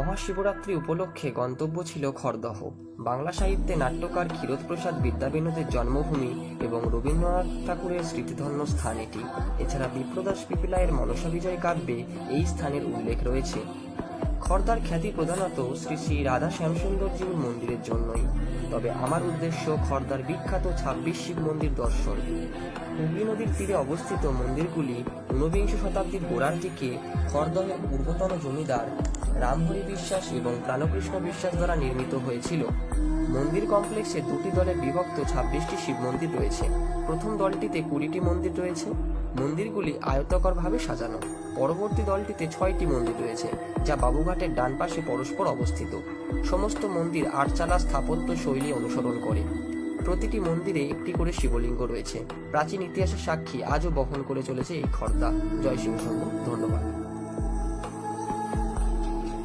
মহাশিবরাত্রি উপলক্ষে গন্তব্য ছিল খড়দহ। বাংলা সাহিত্যে নাট্যকার ক্ষীরোদপ্রসাদ বিদ্যাবিনোদের জন্মভূমি এবং রবীন্দ্রনাথ ঠাকুরের স্মৃতিধন্য স্থান এটি। এছাড়া বিপ্রদাস পিপিলাইয়ের মনসা বিজয় কাব্যে এই স্থানের উল্লেখ রয়েছে। খড়দার খ্যাতি প্রধানত শ্রী শ্রী রাধা শ্যামসুন্দরজিউর মন্দিরের জন্যই, তবে আমার উদ্দেশ্য খড়দার বিখ্যাত ২৬ শিব মন্দির দর্শন। হুগলি নদীর তীরে অবস্থিত মন্দিরগুলি ঊনবিংশ শতাব্দীর গোড়ার দিকে খড়দহের পূর্বতন জমিদার রামহরি বিশ্বাস এবং প্রাণকৃষ্ণ বিশ্বাস দ্বারা নির্মিত হয়েছিল। মন্দির কমপ্লেক্সে দুটি দলে বিভক্ত ২৬টি শিব মন্দির রয়েছে। প্রথম দলটিতে ২০টি মন্দির রয়েছে। মন্দিরগুলি আয়তাকারভাবে সাজানো। পরবর্তী দলটিতে ৬টি মন্দির রয়েছে, যা বাবুঘাটের ডান পাশে পরস্পর অবস্থিত। সমস্ত মন্দির আটচালা স্থাপত্য শৈলী অনুসরণ করে। প্রতিটি মন্দিরে একটি করে শিবলিঙ্গ রয়েছে। প্রাচীন ইতিহাসের সাক্ষী আজও বহন করে চলেছে এই খড়দা। জয় শিবশম্ভু। ধন্যবাদ।